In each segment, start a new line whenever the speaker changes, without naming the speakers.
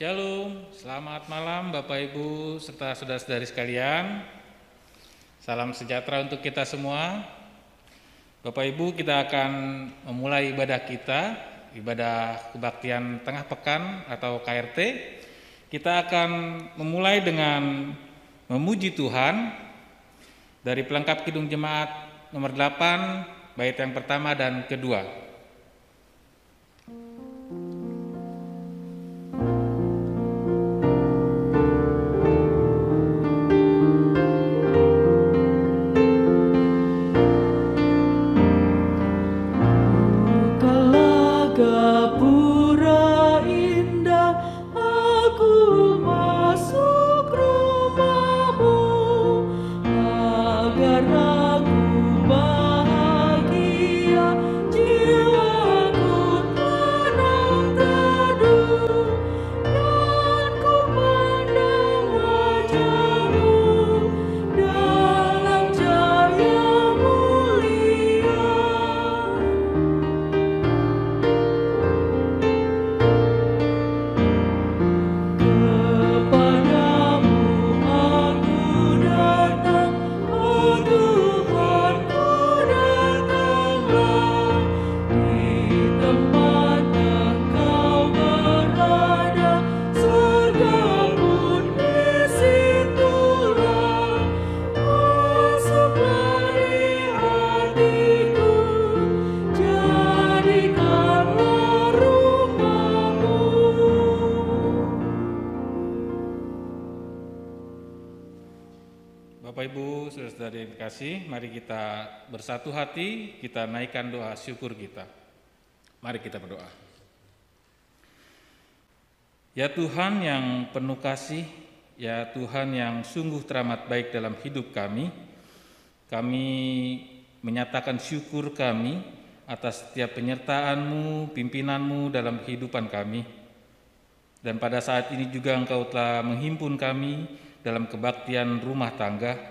Shalom, selamat malam Bapak Ibu serta saudara-saudari sekalian. Salam sejahtera untuk kita semua. Bapak Ibu, kita akan memulai ibadah kita, ibadah kebaktian tengah pekan atau KRT. Kita akan memulai dengan memuji Tuhan dari pelengkap Kidung Jemaat nomor 8, bait yang pertama dan kedua. Mari kita bersatu hati, kita naikkan doa syukur kita. Mari kita berdoa. Ya Tuhan yang penuh kasih, ya Tuhan yang sungguh teramat baik dalam hidup kami menyatakan syukur kami atas setiap penyertaan-Mu, pimpinan-Mu dalam kehidupan kami. Dan pada saat ini juga Engkau telah menghimpun kami dalam kebaktian rumah tangga.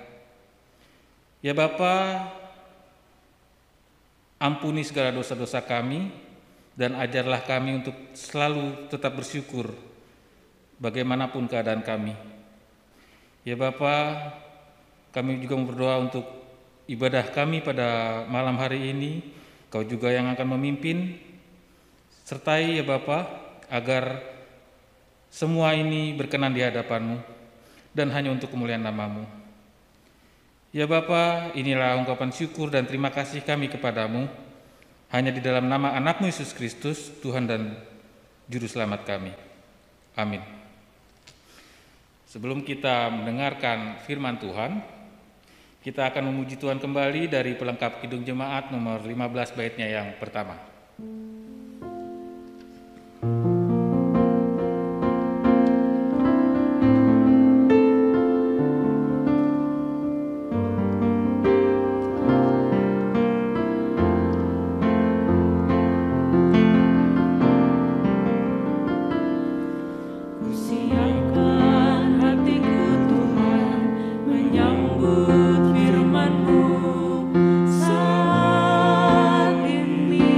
Ya Bapa, ampuni segala dosa-dosa kami dan ajarlah kami untuk selalu tetap bersyukur bagaimanapun keadaan kami. Ya Bapa, kami juga berdoa untuk ibadah kami pada malam hari ini. Kau juga yang akan memimpin, sertai ya Bapa, agar semua ini berkenan di hadapan-Mu dan hanya untuk kemuliaan nama-Mu. Ya Bapa, inilah ungkapan syukur dan terima kasih kami kepadamu, hanya di dalam nama anak-Mu Yesus Kristus, Tuhan dan Juru Selamat kami. Amin. Sebelum kita mendengarkan firman Tuhan, kita akan memuji Tuhan kembali dari pelengkap Kidung Jemaat nomor 15 baitnya yang pertama.
Firman-Mu saat ini.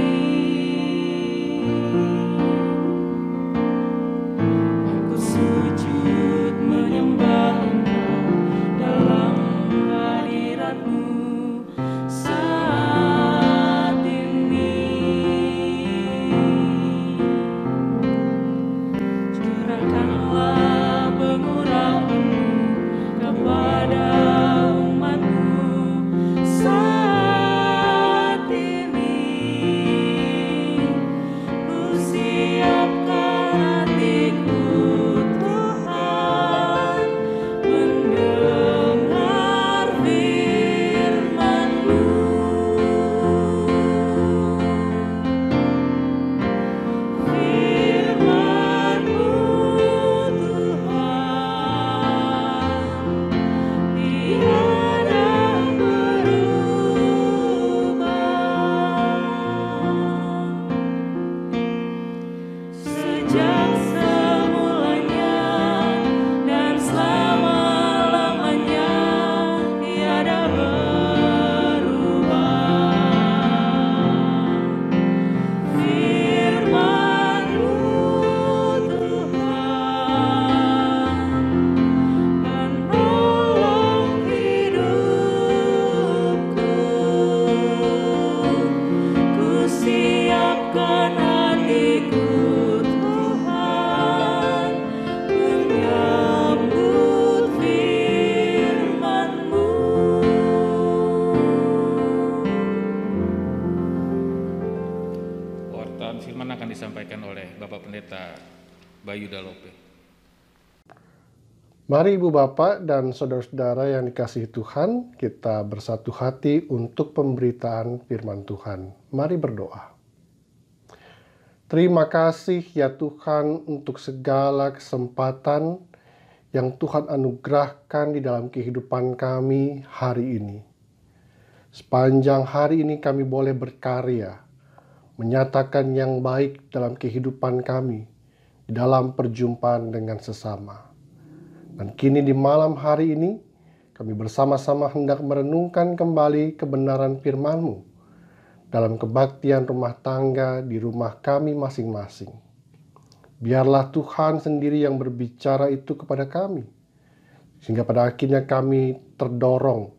Bayu Dalope.
Mari Ibu Bapak dan saudara-saudara yang dikasihi Tuhan, kita bersatu hati untuk pemberitaan firman Tuhan. Mari berdoa. Terima kasih ya Tuhan untuk segala kesempatan yang Tuhan anugerahkan di dalam kehidupan kami hari ini. Sepanjang hari ini kami boleh berkarya, menyatakan yang baik dalam kehidupan kami, di dalam perjumpaan dengan sesama. Dan kini di malam hari ini, kami bersama-sama hendak merenungkan kembali kebenaran firman-Mu dalam kebaktian rumah tangga di rumah kami masing-masing. Biarlah Tuhan sendiri yang berbicara itu kepada kami, sehingga pada akhirnya kami terdorong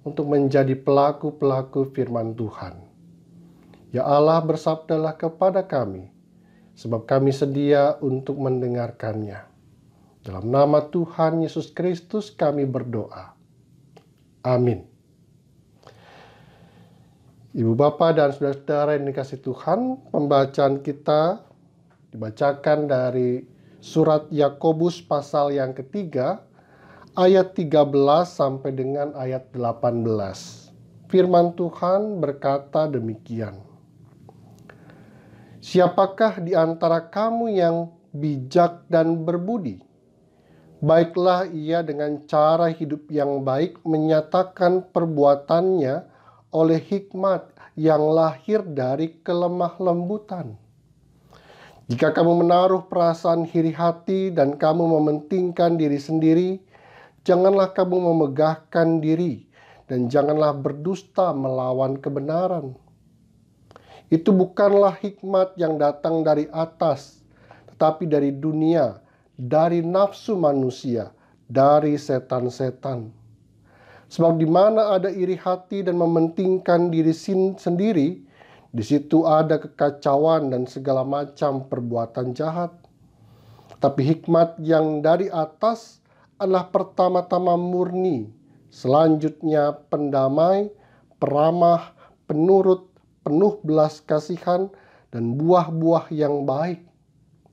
untuk menjadi pelaku-pelaku firman Tuhan. Ya Allah, bersabdalah kepada kami, sebab kami sedia untuk mendengarkannya. Dalam nama Tuhan Yesus Kristus kami berdoa. Amin. Ibu Bapak dan saudara-saudara yang dikasihi Tuhan, pembacaan kita dibacakan dari surat Yakobus pasal yang ketiga, ayat 13 sampai dengan ayat 18. Firman Tuhan berkata demikian. Siapakah di antara kamu yang bijak dan berbudi? Baiklah ia dengan cara hidup yang baik menyatakan perbuatannya oleh hikmat yang lahir dari kelemah lembutan. Jika kamu menaruh perasaan iri hati dan kamu mementingkan diri sendiri, janganlah kamu memegahkan diri dan janganlah berdusta melawan kebenaran. Itu bukanlah hikmat yang datang dari atas, tetapi dari dunia, dari nafsu manusia, dari setan-setan. Sebab di mana ada iri hati dan mementingkan diri sendiri, di situ ada kekacauan dan segala macam perbuatan jahat. Tapi hikmat yang dari atas adalah pertama-tama murni, selanjutnya pendamai, peramah, penurut, penuh belas kasihan, dan buah-buah yang baik,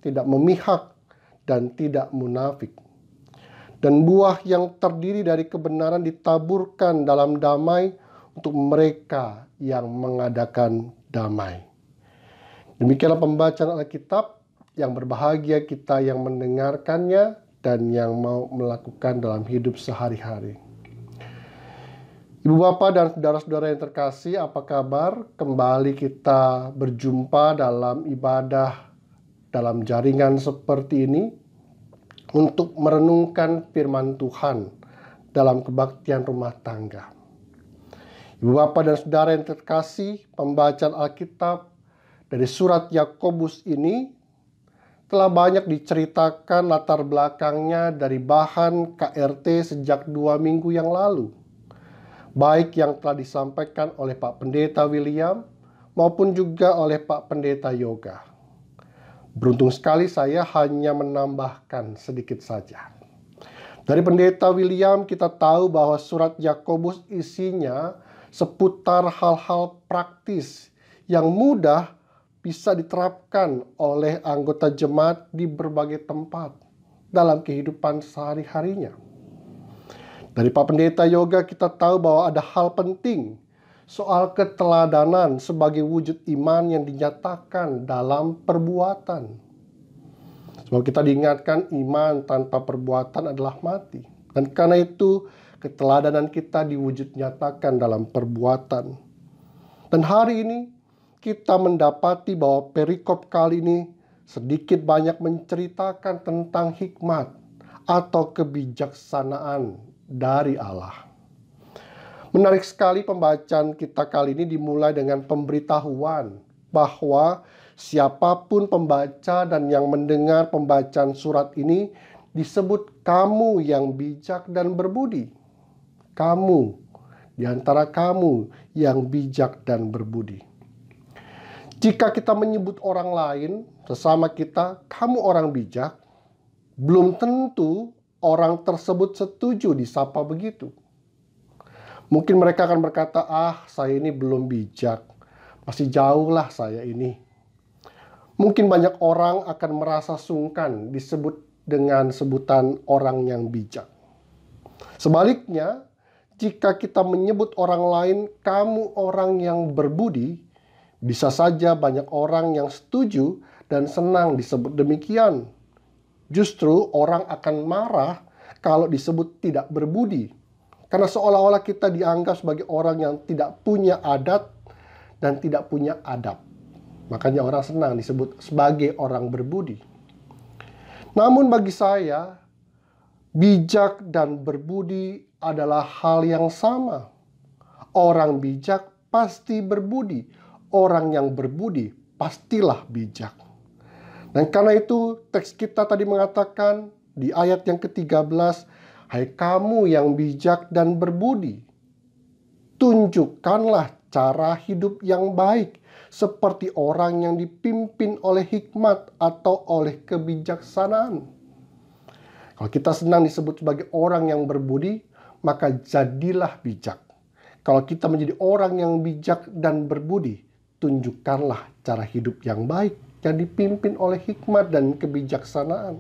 tidak memihak dan tidak munafik. Dan buah yang terdiri dari kebenaran ditaburkan dalam damai untuk mereka yang mengadakan damai. Demikianlah pembacaan Alkitab. Yang berbahagia kita yang mendengarkannya dan yang mau melakukan dalam hidup sehari-hari. Ibu Bapak dan saudara-saudara yang terkasih, apa kabar? Kembali kita berjumpa dalam ibadah dalam jaringan seperti ini untuk merenungkan firman Tuhan dalam kebaktian rumah tangga. Ibu Bapak dan saudara yang terkasih, pembacaan Alkitab dari surat Yakobus ini telah banyak diceritakan latar belakangnya dari bahan KRT sejak 2 minggu yang lalu. Baik yang telah disampaikan oleh Pak Pendeta William maupun juga oleh Pak Pendeta Yoga. Beruntung sekali saya hanya menambahkan sedikit saja. Dari Pendeta William kita tahu bahwa surat Yakobus isinya seputar hal-hal praktis yang mudah bisa diterapkan oleh anggota jemaat di berbagai tempat dalam kehidupan sehari-harinya. Dari Pak Pendeta Yoga kita tahu bahwa ada hal penting soal keteladanan sebagai wujud iman yang dinyatakan dalam perbuatan. Sebab kita diingatkan iman tanpa perbuatan adalah mati. Dan karena itu keteladanan kita diwujud nyatakan dalam perbuatan. Dan hari ini kita mendapati bahwa perikop kali ini sedikit banyak menceritakan tentang hikmat atau kebijaksanaan dari Allah. Menarik sekali pembacaan kita kali ini dimulai dengan pemberitahuan bahwa siapapun pembaca dan yang mendengar pembacaan surat ini disebut kamu yang bijak dan berbudi. Kamu, di antara kamu yang bijak dan berbudi. Jika kita menyebut orang lain, sesama kita, kamu orang bijak, belum tentu orang tersebut setuju disapa begitu. Mungkin mereka akan berkata, saya ini belum bijak, masih jauh lah saya ini. Mungkin banyak orang akan merasa sungkan disebut dengan sebutan orang yang bijak. Sebaliknya, jika kita menyebut orang lain, "Kamu orang yang berbudi," bisa saja banyak orang yang setuju dan senang disebut demikian. Justru orang akan marah kalau disebut tidak berbudi, karena seolah-olah kita dianggap sebagai orang yang tidak punya adat dan tidak punya adab. Makanya orang senang disebut sebagai orang berbudi. Namun bagi saya, bijak dan berbudi adalah hal yang sama. Orang bijak pasti berbudi. Orang yang berbudi pastilah bijak. Dan karena itu teks kita tadi mengatakan di ayat yang ke-13, "Hai kamu yang bijak dan berbudi, tunjukkanlah cara hidup yang baik seperti orang yang dipimpin oleh hikmat atau oleh kebijaksanaan." Kalau kita senang disebut sebagai orang yang berbudi, maka jadilah bijak. Kalau kita menjadi orang yang bijak dan berbudi, tunjukkanlah cara hidup yang baik yang dipimpin oleh hikmat dan kebijaksanaan.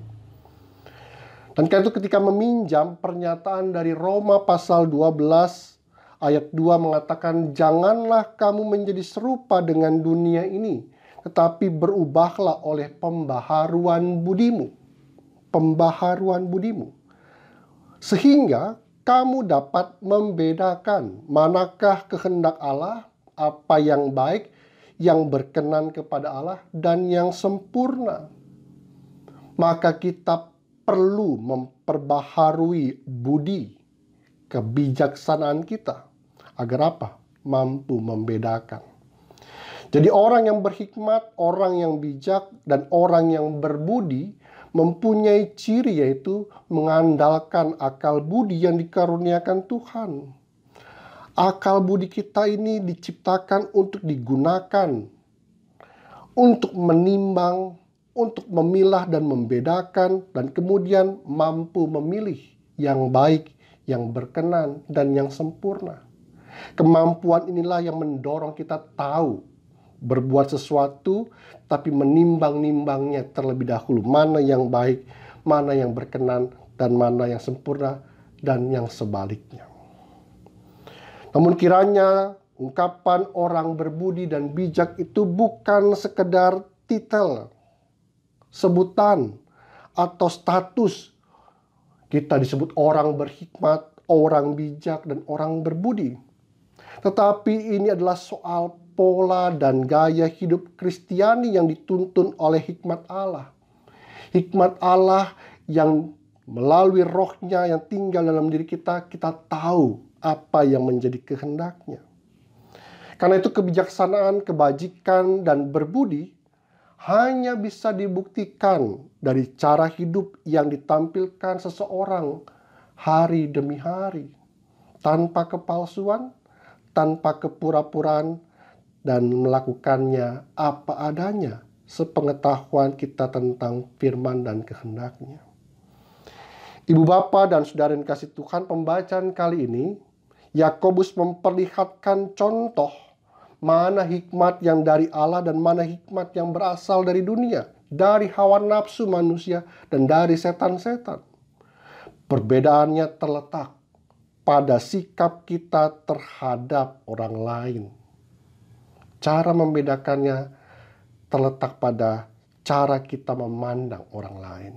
Dan karena itu ketika meminjam pernyataan dari Roma pasal 12 ayat 2 mengatakan, "Janganlah kamu menjadi serupa dengan dunia ini, tetapi berubahlah oleh pembaharuan budimu." Pembaharuan budimu. Sehingga kamu dapat membedakan manakah kehendak Allah, apa yang baik, yang berkenan kepada Allah, dan yang sempurna. Maka kita perlu memperbaharui budi, kebijaksanaan kita. Agar apa? Mampu membedakan. Jadi orang yang berhikmat, orang yang bijak, dan orang yang berbudi mempunyai ciri, yaitu mengandalkan akal budi yang dikaruniakan Tuhan. Akal budi kita ini diciptakan untuk digunakan, untuk menimbang, untuk memilah dan membedakan, dan kemudian mampu memilih yang baik, yang berkenan, dan yang sempurna. Kemampuan inilah yang mendorong kita tahu berbuat sesuatu, tapi menimbang-nimbangnya terlebih dahulu. Mana yang baik, mana yang berkenan, dan mana yang sempurna, dan yang sebaliknya. Namun kiranya ungkapan orang berbudi dan bijak itu bukan sekedar titel, sebutan, atau status. Kita disebut orang berhikmat, orang bijak, dan orang berbudi. Tetapi ini adalah soal pola dan gaya hidup Kristiani yang dituntun oleh hikmat Allah. Hikmat Allah yang melalui rohnya yang tinggal dalam diri kita, kita tahu apa yang menjadi kehendaknya. Karena itu kebijaksanaan, kebajikan, dan berbudi hanya bisa dibuktikan dari cara hidup yang ditampilkan seseorang hari demi hari. Tanpa kepalsuan, tanpa kepura-puraan, dan melakukannya apa adanya sepengetahuan kita tentang firman dan kehendaknya. Ibu bapa dan saudara yang kasih Tuhan, pembacaan kali ini Yakobus memperlihatkan contoh mana hikmat yang dari Allah dan mana hikmat yang berasal dari dunia, dari hawa nafsu manusia dan dari setan-setan. Perbedaannya terletak pada sikap kita terhadap orang lain. Cara membedakannya terletak pada cara kita memandang orang lain.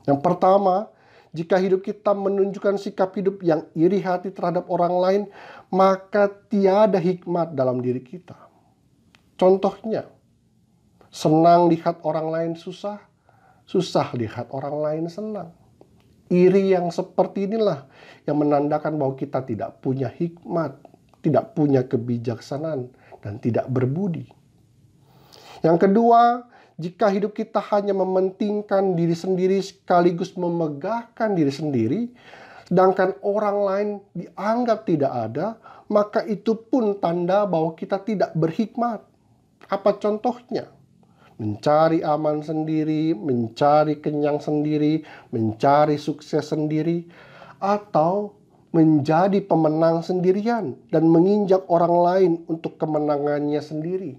Yang pertama, jika hidup kita menunjukkan sikap hidup yang iri hati terhadap orang lain, maka tiada hikmat dalam diri kita. Contohnya, senang lihat orang lain susah, susah lihat orang lain senang. Iri yang seperti inilah yang menandakan bahwa kita tidak punya hikmat, tidak punya kebijaksanaan, dan tidak berbudi. Yang kedua, jika hidup kita hanya mementingkan diri sendiri sekaligus memegahkan diri sendiri, sedangkan orang lain dianggap tidak ada, maka itu pun tanda bahwa kita tidak berhikmat. Apa contohnya? Mencari aman sendiri, mencari kenyang sendiri, mencari sukses sendiri, atau menjadi pemenang sendirian dan menginjak orang lain untuk kemenangannya sendiri.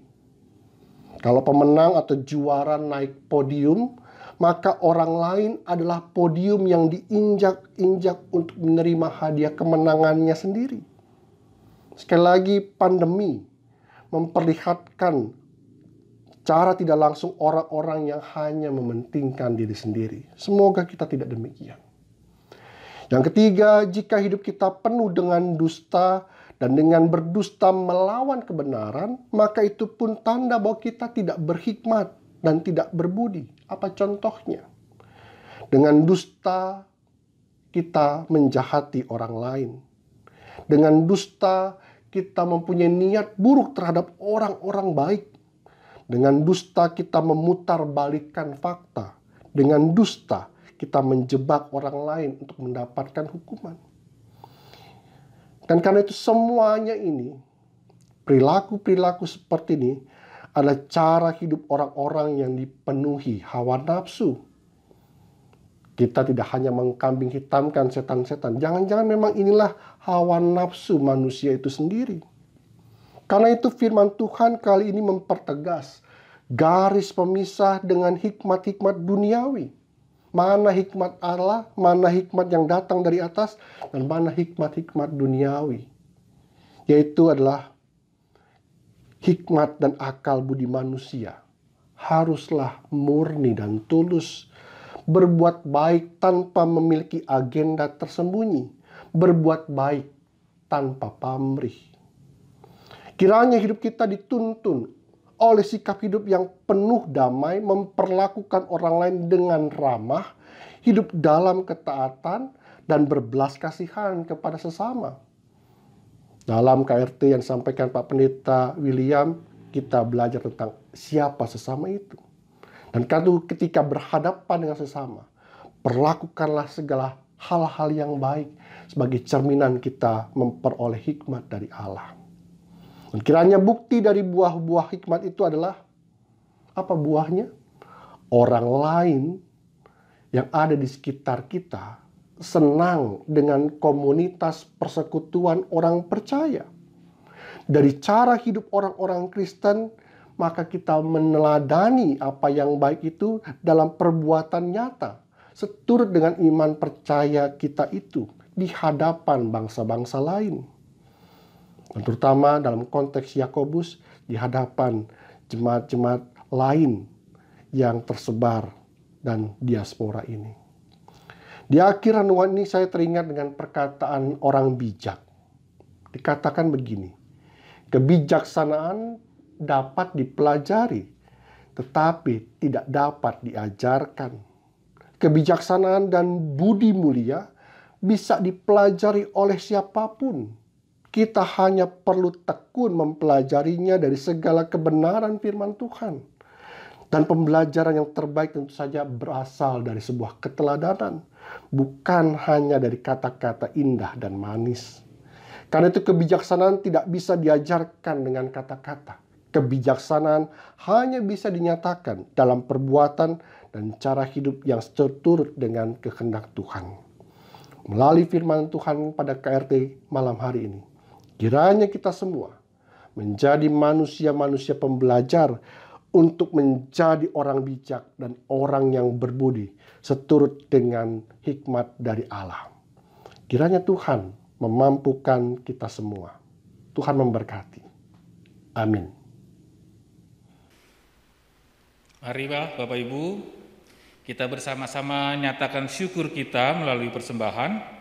Kalau pemenang atau juara naik podium, maka orang lain adalah podium yang diinjak-injak untuk menerima hadiah kemenangannya sendiri. Sekali lagi, pandemi memperlihatkan cara tidak langsung orang-orang yang hanya mementingkan diri sendiri. Semoga kita tidak demikian. Yang ketiga, jika hidup kita penuh dengan dusta dan dengan berdusta melawan kebenaran, maka itu pun tanda bahwa kita tidak berhikmat dan tidak berbudi. Apa contohnya? Dengan dusta kita menjahati orang lain. Dengan dusta kita mempunyai niat buruk terhadap orang-orang baik. Dengan dusta kita memutarbalikkan fakta. Dengan dusta kita menjebak orang lain untuk mendapatkan hukuman. Dan karena itu semuanya ini, perilaku-perilaku seperti ini adalah cara hidup orang-orang yang dipenuhi hawa nafsu. Kita tidak hanya mengkambing hitamkan setan-setan. Jangan-jangan memang inilah hawa nafsu manusia itu sendiri. Karena itu firman Tuhan kali ini mempertegas garis pemisah dengan hikmat-hikmat duniawi. Mana hikmat Allah, mana hikmat yang datang dari atas, dan mana hikmat-hikmat duniawi. Yaitu adalah hikmat dan akal budi manusia. Haruslah murni dan tulus. Berbuat baik tanpa memiliki agenda tersembunyi. Berbuat baik tanpa pamrih. Kiranya hidup kita dituntun oleh sikap hidup yang penuh damai, memperlakukan orang lain dengan ramah, hidup dalam ketaatan, dan berbelas kasihan kepada sesama. Dalam KRT yang disampaikan Pak Pendeta William, kita belajar tentang siapa sesama itu. Dan ketika berhadapan dengan sesama, perlakukanlah segala hal-hal yang baik sebagai cerminan kita memperoleh hikmat dari Allah. Dan kiranya bukti dari buah-buah hikmat itu adalah apa buahnya? Orang lain yang ada di sekitar kita senang dengan komunitas persekutuan orang percaya. Dari cara hidup orang-orang Kristen, maka kita meneladani apa yang baik itu dalam perbuatan nyata, seturut dengan iman percaya kita itu di hadapan bangsa-bangsa lain. Dan terutama dalam konteks Yakobus di hadapan jemaat-jemaat lain yang tersebar dan diaspora ini. Di akhir renungan ini saya teringat dengan perkataan orang bijak. Dikatakan begini, kebijaksanaan dapat dipelajari, tetapi tidak dapat diajarkan. Kebijaksanaan dan budi mulia bisa dipelajari oleh siapapun. Kita hanya perlu tekun mempelajarinya dari segala kebenaran firman Tuhan. Dan pembelajaran yang terbaik tentu saja berasal dari sebuah keteladanan. Bukan hanya dari kata-kata indah dan manis. Karena itu kebijaksanaan tidak bisa diajarkan dengan kata-kata. Kebijaksanaan hanya bisa dinyatakan dalam perbuatan dan cara hidup yang seturut dengan kehendak Tuhan. Melalui firman Tuhan pada KRT malam hari ini, kiranya kita semua menjadi manusia-manusia pembelajar untuk menjadi orang bijak dan orang yang berbudi seturut dengan hikmat dari Allah. Kiranya Tuhan memampukan kita semua. Tuhan memberkati. Amin.
Mari Bapak Ibu, kita bersama-sama nyatakan syukur kita melalui persembahan.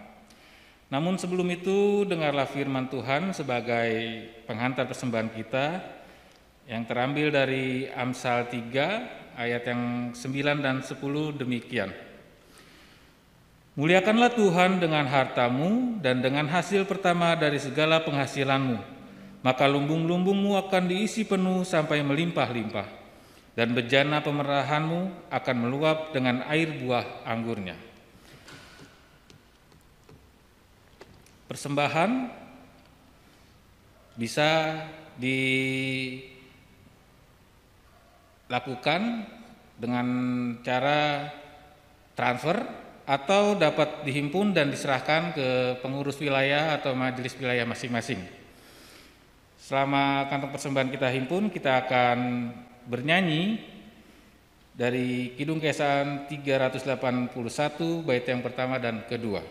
Namun sebelum itu, dengarlah firman Tuhan sebagai penghantar persembahan kita yang terambil dari Amsal 3 ayat yang 9 dan 10 demikian. Muliakanlah Tuhan dengan hartamu dan dengan hasil pertama dari segala penghasilanmu, maka lumbung-lumbungmu akan diisi penuh sampai melimpah-limpah, dan bejana pemerahanmu akan meluap dengan air buah anggurnya. Persembahan bisa dilakukan dengan cara transfer atau dapat dihimpun dan diserahkan ke pengurus wilayah atau majelis wilayah masing-masing. Selama kantong persembahan kita himpun, kita akan bernyanyi dari Kidung Kesan 381 bait yang pertama dan kedua.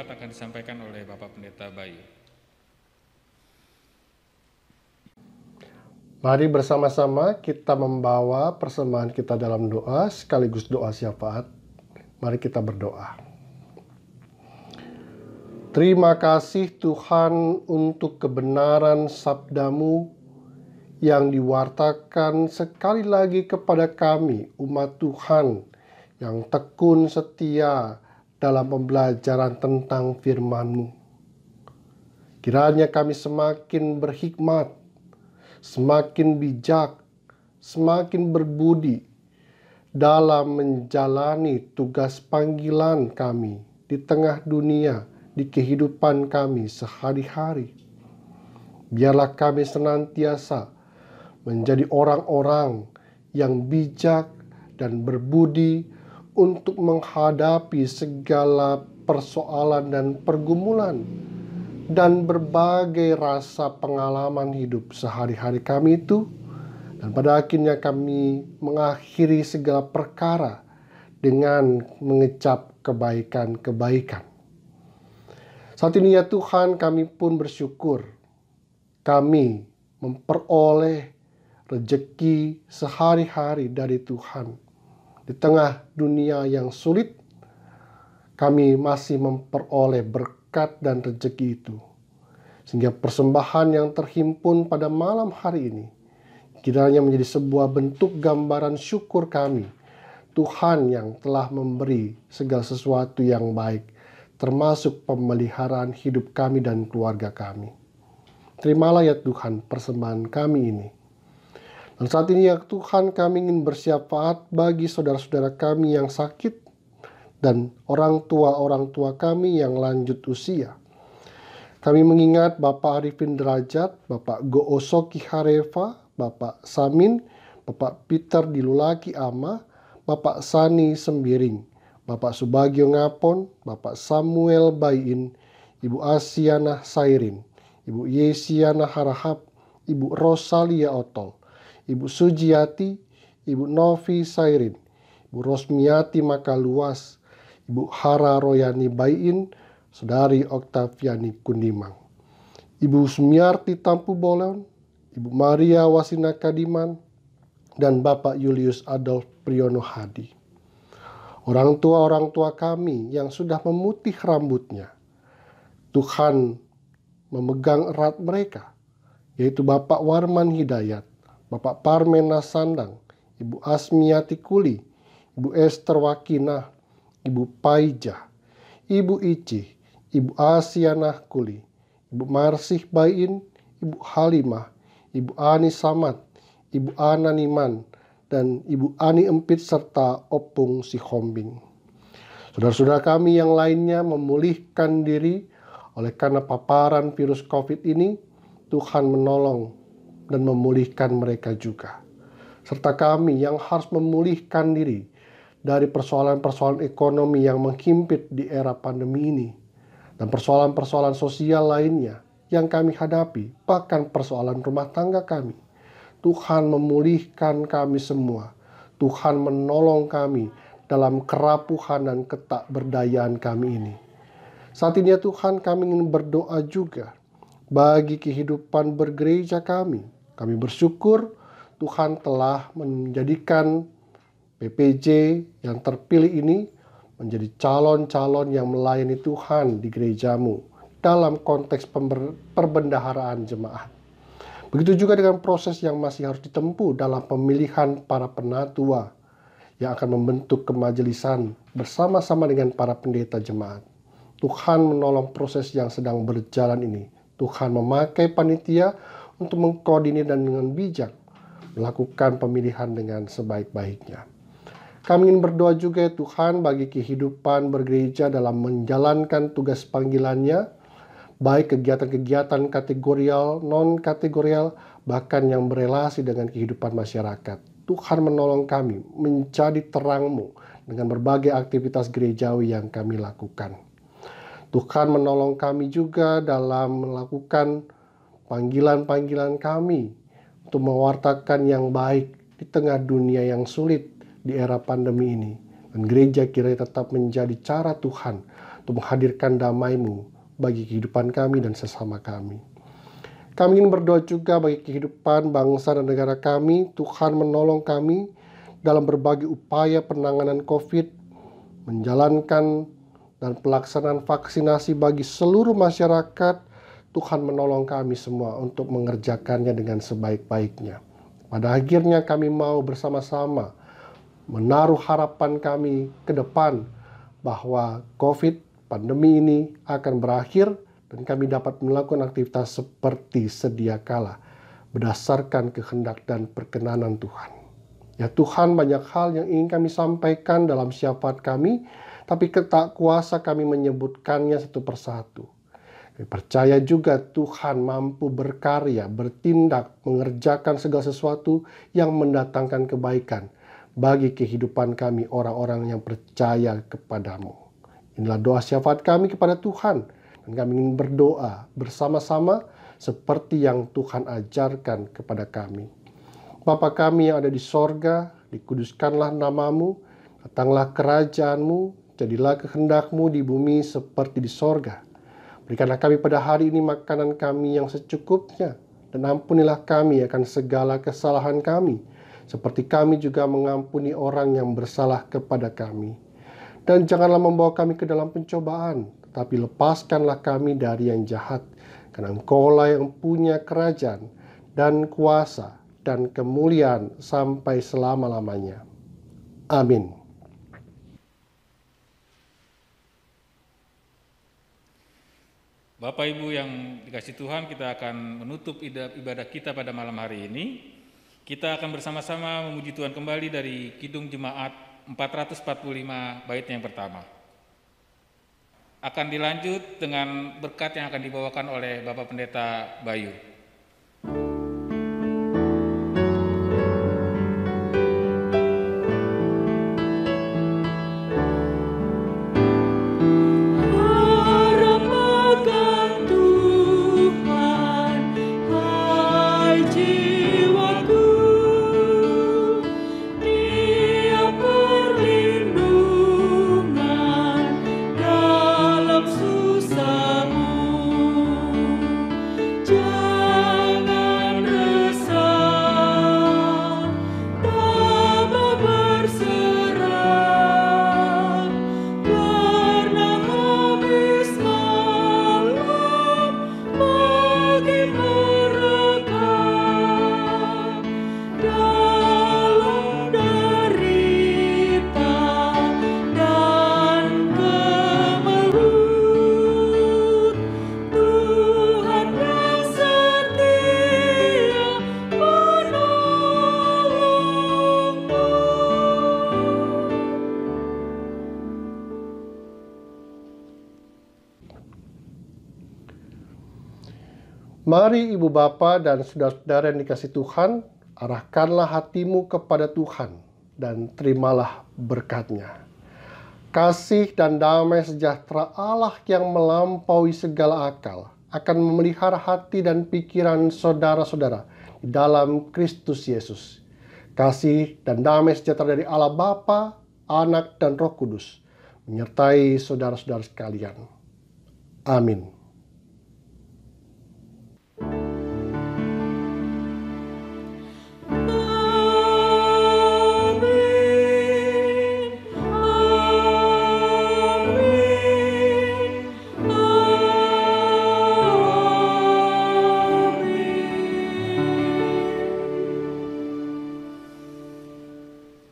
Akan disampaikan oleh Bapak Pendeta Bayu.
Mari bersama-sama kita membawa persembahan kita dalam doa sekaligus doa syafaat. Mari kita berdoa. Terima kasih Tuhan untuk kebenaran sabda-Mu yang diwartakan sekali lagi kepada kami, umat Tuhan yang tekun setia dalam pembelajaran tentang firman-Mu. Kiranya kami semakin berhikmat, semakin bijak, semakin berbudi dalam menjalani tugas panggilan kami di tengah dunia, di kehidupan kami sehari-hari. Biarlah kami senantiasa menjadi orang-orang yang bijak dan berbudi untuk menghadapi segala persoalan dan pergumulan dan berbagai rasa pengalaman hidup sehari-hari kami itu, dan pada akhirnya kami mengakhiri segala perkara dengan mengecap kebaikan-kebaikan. Saat ini ya Tuhan, kami pun bersyukur kami memperoleh rejeki sehari-hari dari Tuhan. Di tengah dunia yang sulit, kami masih memperoleh berkat dan rezeki itu. Sehingga persembahan yang terhimpun pada malam hari ini kiranya menjadi sebuah bentuk gambaran syukur kami. Tuhan yang telah memberi segala sesuatu yang baik, termasuk pemeliharaan hidup kami dan keluarga kami. Terimalah ya Tuhan persembahan kami ini. Dan saat ini ya Tuhan, kami ingin bersyafaat bagi saudara-saudara kami yang sakit dan orang tua kami yang lanjut usia. Kami mengingat Bapak Arifin Derajat, Bapak Goosoki Hareva, Bapak Samin, Bapak Peter Dilulaki Ama, Bapak Sani Sembiring, Bapak Subagio Ngapon, Bapak Samuel Bayin, Ibu Asiana Sairin, Ibu Yesiana Harahap, Ibu Rosalia Otol, Ibu Sujiati, Ibu Novi Sairin, Ibu Rosmiati Makaluas, Ibu Hara Royani Bayin, Saudari Oktaviani Kundimang, Ibu Sumiarti Tampu Bolon, Ibu Maria Wasina Kadiman, dan Bapak Julius Adolf Priyono Hadi. Orang tua kami yang sudah memutih rambutnya, Tuhan memegang erat mereka, yaitu Bapak Warman Hidayat, Bapak Parmena Sandang, Ibu Asmiati Kuli, Ibu Esther Wakinah, Ibu Paijah, Ibu Ici, Ibu Asianah Kuli, Ibu Marsih Bayin, Ibu Halimah, Ibu Ani Samad, Ibu Ana Niman, dan Ibu Ani Empit serta Opung Sihombing. Saudara-saudara kami yang lainnya memulihkan diri oleh karena paparan virus COVID ini, Tuhan menolong dan memulihkan mereka juga. Serta kami yang harus memulihkan diri dari persoalan-persoalan ekonomi yang menghimpit di era pandemi ini, dan persoalan-persoalan sosial lainnya yang kami hadapi, bahkan persoalan rumah tangga kami. Tuhan memulihkan kami semua. Tuhan menolong kami dalam kerapuhan dan ketakberdayaan kami ini. Saat ini ya Tuhan, kami ingin berdoa juga bagi kehidupan bergereja kami. Kami bersyukur Tuhan telah menjadikan PPJ yang terpilih ini menjadi calon-calon yang melayani Tuhan di gerejamu dalam konteks perbendaharaan jemaat. Begitu juga dengan proses yang masih harus ditempuh dalam pemilihan para penatua yang akan membentuk kemajelisan bersama-sama dengan para pendeta jemaat. Tuhan menolong proses yang sedang berjalan ini. Tuhan memakai panitia untuk mengkoordinir dan dengan bijak melakukan pemilihan dengan sebaik-baiknya. Kami ingin berdoa juga ya Tuhan bagi kehidupan bergereja dalam menjalankan tugas panggilannya, baik kegiatan-kegiatan kategorial, non-kategorial, bahkan yang berelasi dengan kehidupan masyarakat. Tuhan menolong kami menjadi terang-Mu dengan berbagai aktivitas gerejawi yang kami lakukan. Tuhan menolong kami juga dalam melakukan panggilan-panggilan kami untuk mewartakan yang baik di tengah dunia yang sulit di era pandemi ini. Dan gereja kiranya tetap menjadi cara Tuhan untuk menghadirkan damai-Mu bagi kehidupan kami dan sesama kami. Kami ingin berdoa juga bagi kehidupan bangsa dan negara kami. Tuhan menolong kami dalam berbagai upaya penanganan COVID, menjalankan dan pelaksanaan vaksinasi bagi seluruh masyarakat. Tuhan menolong kami semua untuk mengerjakannya dengan sebaik-baiknya. Pada akhirnya kami mau bersama-sama menaruh harapan kami ke depan bahwa COVID, pandemi ini akan berakhir dan kami dapat melakukan aktivitas seperti sedia kala berdasarkan kehendak dan perkenanan Tuhan. Ya Tuhan, banyak hal yang ingin kami sampaikan dalam syafaat kami, tapi tak kuasa kami menyebutkannya satu persatu. Kami percaya juga Tuhan mampu berkarya, bertindak, mengerjakan segala sesuatu yang mendatangkan kebaikan bagi kehidupan kami orang-orang yang percaya kepadamu. Inilah doa syafaat kami kepada Tuhan, dan kami ingin berdoa bersama-sama seperti yang Tuhan ajarkan kepada kami. Bapa kami yang ada di sorga, dikuduskanlah namamu, datanglah kerajaanmu, jadilah kehendak-Mu di bumi seperti di sorga. Berikanlah kami pada hari ini makanan kami yang secukupnya, dan ampunilah kami akan segala kesalahan kami, seperti kami juga mengampuni orang yang bersalah kepada kami. Dan janganlah membawa kami ke dalam pencobaan, tetapi lepaskanlah kami dari yang jahat, karena Engkaulah yang punya kerajaan dan kuasa dan kemuliaan sampai selama-lamanya. Amin.
Bapak Ibu yang dikasihi Tuhan, kita akan menutup ibadah kita pada malam hari ini. Kita akan bersama-sama memuji Tuhan kembali dari Kidung Jemaat 445 bait yang pertama. Akan dilanjut dengan berkat yang akan dibawakan oleh Bapak Pendeta Bayu.
Dalam susahmu,
Mari Ibu Bapa dan saudara-saudara yang dikasihi Tuhan, arahkanlah hatimu kepada Tuhan dan terimalah berkat-Nya. Kasih dan damai sejahtera Allah yang melampaui segala akal akan memelihara hati dan pikiran saudara-saudara di dalam Kristus Yesus. Kasih dan damai sejahtera dari Allah Bapa, Anak, dan Roh Kudus menyertai saudara-saudara sekalian. Amin.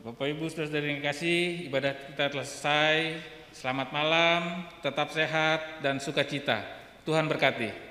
Bapak Ibu saudara yang kasih, ibadah kita telah selesai. Selamat malam, tetap sehat dan sukacita. Tuhan berkati.